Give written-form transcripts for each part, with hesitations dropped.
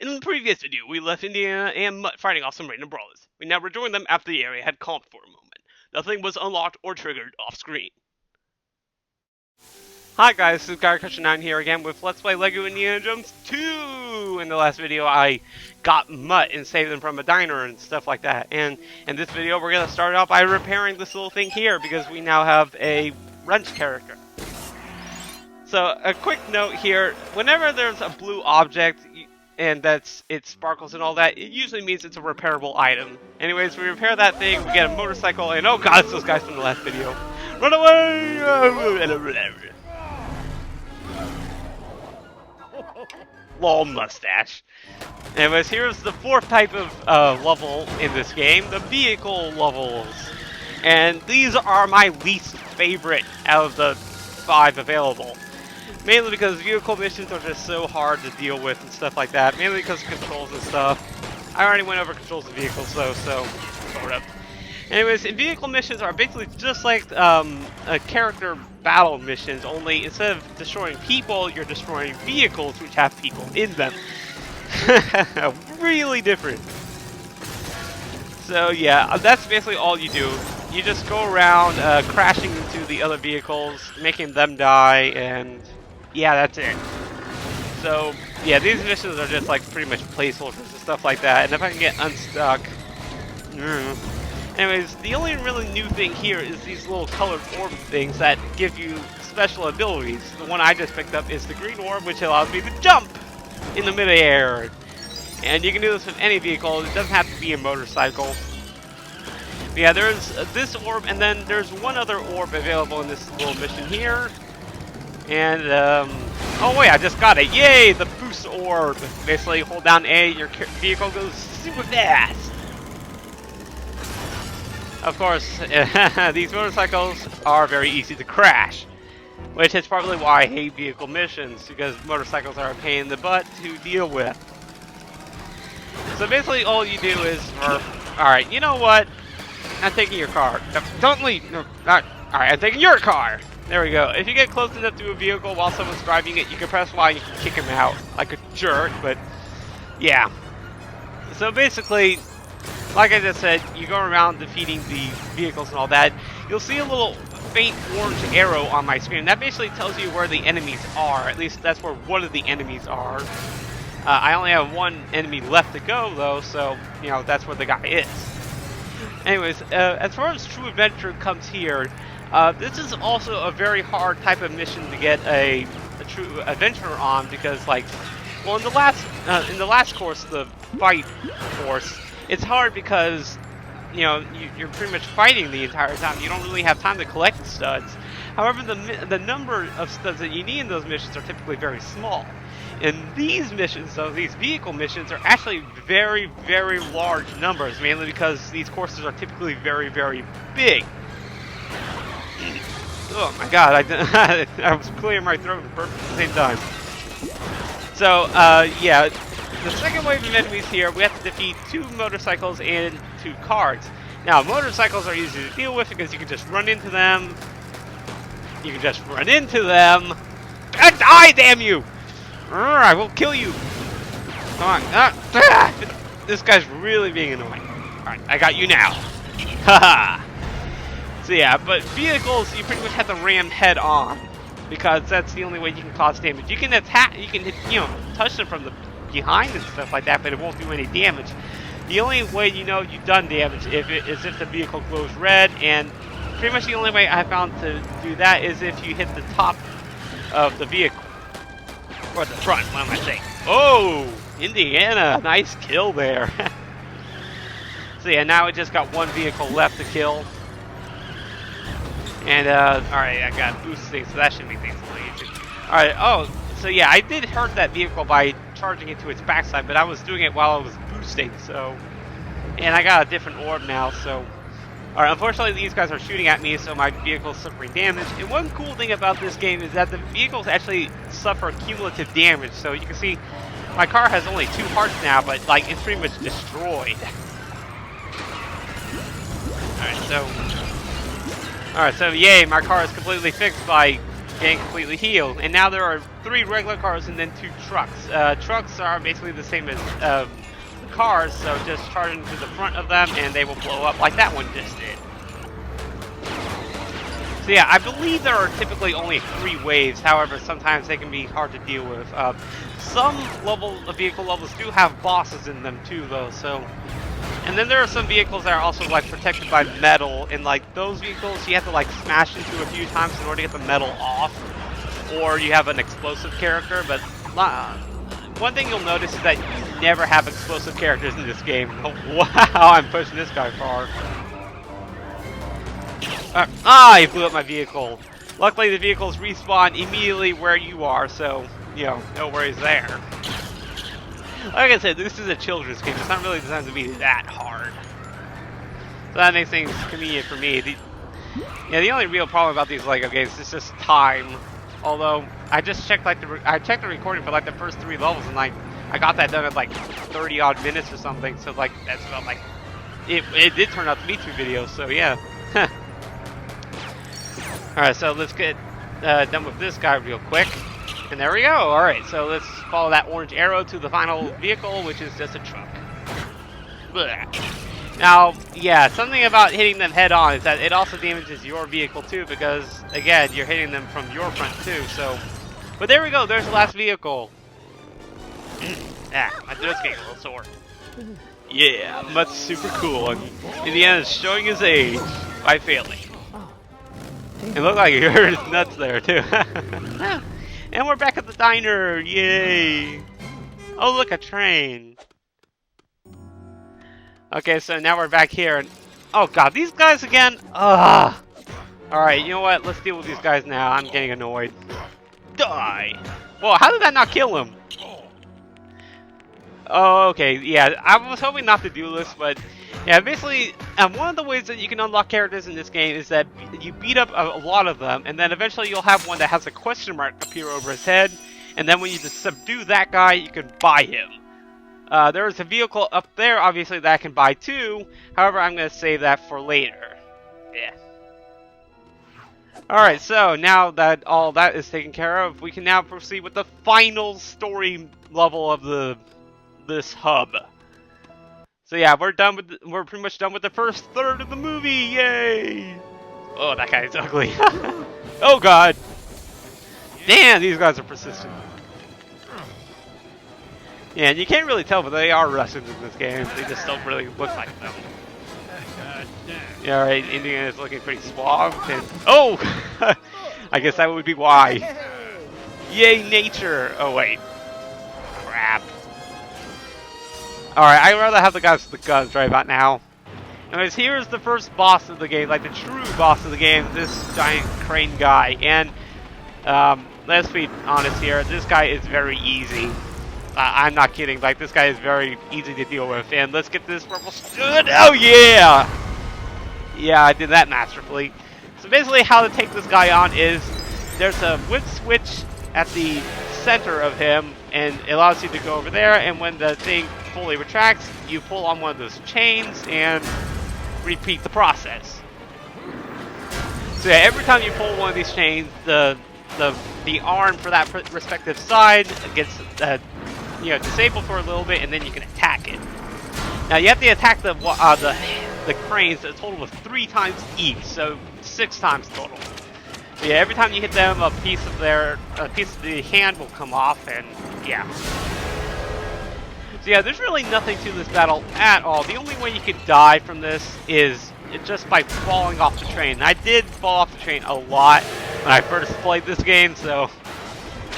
In the previous video, we left Indiana and Mutt fighting off some random brawlers. We now rejoined them after the area had calmed for a moment. Nothing was unlocked or triggered off-screen. Hi guys, this is GuyCushion9 here again with Let's Play LEGO Indiana Jones 2! In the last video, I got Mutt and saved him from a diner and stuff like that. And in this video, we're going to start out by repairing this little thing here because we now have a wrench character. So, a quick note here, whenever there's a blue object, and it sparkles and all that, it usually means it's a repairable item. Anyways, we repair that thing, we get a motorcycle, and oh god, it's those guys from the last video. Run away! Lol mustache. Anyways, here's the fourth type of level in this game, the vehicle levels. And these are my least favorite out of the 5 available. Mainly because vehicle missions are just so hard to deal with and stuff like that. Mainly because of controls and stuff. I already went over controls of vehicles though, so sort of. Anyways, vehicle missions are basically just like a character battle missions, only instead of destroying people, you're destroying vehicles which have people in them. Really different. So yeah, that's basically all you do. You just go around crashing into the other vehicles, making them die, and yeah, that's it. So, yeah, these missions are just like pretty much placeholders and stuff like that. And if I can get unstuck... Anyways, the only really new thing here is these little colored orb things that give you special abilities. The one I just picked up is the green orb, which allows me to jump in the midair. And you can do this with any vehicle. It doesn't have to be a motorcycle. But yeah, there's this orb, and then there's one other orb available in this little mission here. And, oh wait, I just got it. Yay, the boost orb. Basically, hold down A, your vehicle goes super fast. Of course, these motorcycles are very easy to crash. Which is probably why I hate vehicle missions, because motorcycles are a pain in the butt to deal with. So basically, all you do is, alright, you know what? I'm taking your car. No, don't leave. No, alright, I'm taking your car. There we go. If you get close enough to a vehicle while someone's driving it, you can press Y and you can kick him out like a jerk, but yeah. So basically, like I just said, you go around defeating the vehicles and all that. You'll see a little faint orange arrow on my screen. That basically tells you where the enemies are. At least that's where one of the enemies are. I only have one enemy left to go, though, so, you know, that's where the guy is. Anyways, as far as True Adventure comes here, this is also a very hard type of mission to get a true adventure on because, like, well, in the last course, the fight course, it's hard because, you know, you're pretty much fighting the entire time. You don't really have time to collect the studs. However, the number of studs that you need in those missions are typically very small. In these missions, though, these vehicle missions are actually very, very large numbers, mainly because these courses are typically very, very big. Oh my god, I was clearing my throat at the same time. So, yeah, the second wave of enemies here, we have to defeat 2 motorcycles and 2 cars. Now, motorcycles are easy to deal with because you can just run into them. You can just run into them. And die, damn you! I will kill you! Come on. This guy's really being annoying. Alright, I got you now. Haha! So yeah, but vehicles, you pretty much have to ram head on. Because that's the only way you can cause damage. You can attack, you can, you know, touch them from the behind and stuff like that, but it won't do any damage. The only way you know you've done damage is if the vehicle glows red, and pretty much the only way I found to do that is if you hit the top of the vehicle. Or the front, what am I saying? Oh! Indiana! Nice kill there. So yeah, now we just got one vehicle left to kill. And, alright, I got boosting, so that should make things a little easier. Alright, oh, so yeah, I did hurt that vehicle by charging it to its backside, but I was doing it while I was boosting, so... And I got a different orb now, so... Alright, unfortunately these guys are shooting at me, so my vehicle's suffering damage. And one cool thing about this game is that the vehicles actually suffer cumulative damage, so you can see my car has only 2 hearts now, but, like, it's pretty much destroyed. Alright, so yay, my car is completely fixed by getting completely healed. And now there are 3 regular cars and then 2 trucks. Trucks are basically the same as cars, so just charge into the front of them and they will blow up like that one just did. So yeah, I believe there are typically only 3 waves, however sometimes they can be hard to deal with. Some vehicle levels do have bosses in them too though, so... And then there are some vehicles that are also like protected by metal, and like those vehicles you have to like smash into a few times in order to get the metal off, or you have an explosive character, but one thing you'll notice is that you never have explosive characters in this game. Oh, wow, I'm pushing this guy far. He blew up my vehicle. Luckily the vehicles respawn immediately where you are, so, you know, no worries there. Like I said, this is a children's game. It's not really designed to be that hard. So that makes things convenient for me. The only real problem about these LEGO games is just time. Although, I just checked I checked the recording for like the first 3 levels, and like, I got that done at like 30 odd minutes or something, so like, that's about like, it did turn out to be 2 videos, so yeah. Alright, so let's get done with this guy real quick. And there we go. Alright, so let's follow that orange arrow to the final vehicle, which is just a truck. Blech. Now, yeah, something about hitting them head on is that it also damages your vehicle too, because, again, you're hitting them from your front too, so... But there we go, there's the last vehicle. My throat's getting a little sore. Yeah, Mutt's super cool, and Indiana's showing his age by failing. It looked like he hurt his nuts there too. And we're back at the diner! Yay! Oh look, a train! Okay, so now we're back here, and... Oh god, these guys again? Ugh! Alright, you know what? Let's deal with these guys now. I'm getting annoyed. Die! Whoa, how did that not kill him? Oh, okay, yeah, I was hoping not to do this, but... Yeah, basically, one of the ways that you can unlock characters in this game is that you beat up a lot of them, and then eventually you'll have one that has a question mark appear over his head, and then when you just subdue that guy, you can buy him. There is a vehicle up there, obviously, that I can buy too, however, I'm going to save that for later. Yeah. Alright, so now that all that is taken care of, we can now proceed with the final story level of this hub. So yeah, we're pretty much done with the first third of the movie, yay! Oh, that guy is ugly. Oh god! Damn, these guys are persistent. Yeah, and you can't really tell, but they are Russians in this game. They just don't really look like them. Yeah, right, Indiana is looking pretty suave. And oh! I guess that would be why. Yay, nature! Oh wait. Crap. Alright, I'd rather have the guys with the guns right about now. Anyways, here's the first boss of the game, like the true boss of the game, this giant crane guy. And, let's be honest here, this guy is very easy. I'm not kidding, like, this guy is very easy to deal with. And let's get this purple stud. Oh, yeah! Yeah, I did that masterfully. So basically how to take this guy on is, there's a whip switch at the center of him, and it allows you to go over there, and when the thing fully retracts, you pull on one of those chains and repeat the process. So yeah, every time you pull one of these chains, the arm for that respective side gets disabled for a little bit, and then you can attack it. Now you have to attack the cranes a total of 3 times each, so 6 times total. So yeah, every time you hit them, a piece of the hand will come off, and yeah. So yeah, there's really nothing to this battle at all. The only way you could die from this is just by falling off the train. And I did fall off the train a lot when I first played this game, so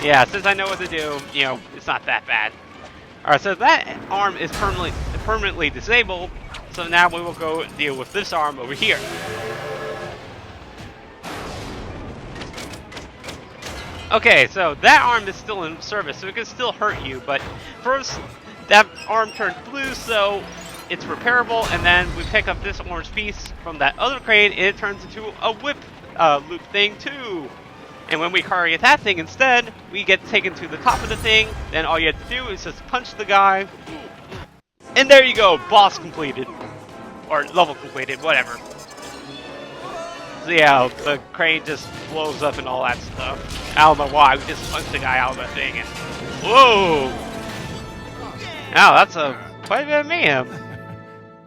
yeah, since I know what to do, you know, it's not that bad. Alright, so that arm is permanently disabled, so now we will go deal with this arm over here. Okay, so that arm is still in service, so it can still hurt you, but first, that arm turned blue, so it's repairable, and then we pick up this orange piece from that other crane, and it turns into a whip loop thing too. And when we carry that thing instead, we get taken to the top of the thing, then all you have to do is just punch the guy, and there you go, boss completed. Or level completed, whatever. So yeah, the crane just blows up and all that stuff. I don't know why, we just punched the guy out of the thing and... Whoa! Wow, that's quite a bit of mayhem.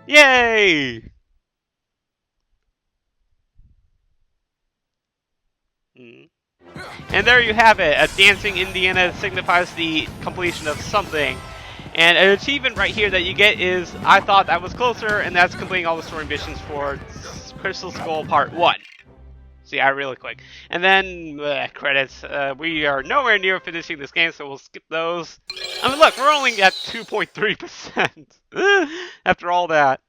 Yay! And there you have it. A dancing Indiana signifies the completion of something. And an achievement right here that you get is, I thought that was closer, and that's completing all the story missions for Crystal Skull Part 1. So yeah, really quick. And then, credits. We are nowhere near finishing this game, so we'll skip those. I mean, look, we're only at 2.3% after all that.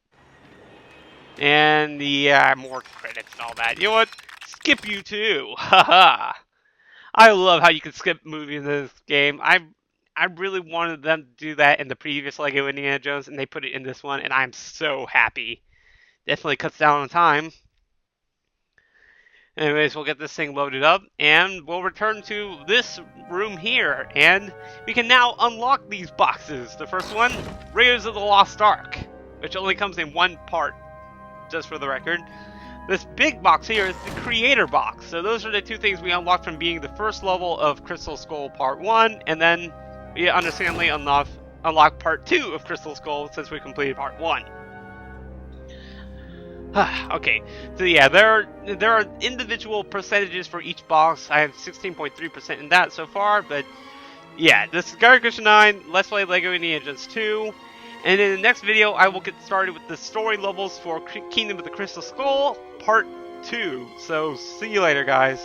And yeah, more credits and all that. You know what? Skip you too. Haha. I love how you can skip movies in this game. I really wanted them to do that in the previous Lego Indiana Jones, and they put it in this one, and I'm so happy. Definitely cuts down on time. Anyways, we'll get this thing loaded up, and we'll return to this room here, and we can now unlock these boxes. The first one, Raiders of the Lost Ark, which only comes in one part, just for the record. This big box here is the Creator Box. So those are the two things we unlocked from being the first level of Crystal Skull Part 1, and then we understandably unlock Part 2 of Crystal Skull since we completed Part 1. Okay, so yeah, there are individual percentages for each box. I have 16.3% in that so far, but yeah, this is Gary Christian 9, Let's Play LEGO Indiana Jones 2. And in the next video, I will get started with the story levels for Kingdom of the Crystal Skull, Part 2. So, see you later, guys.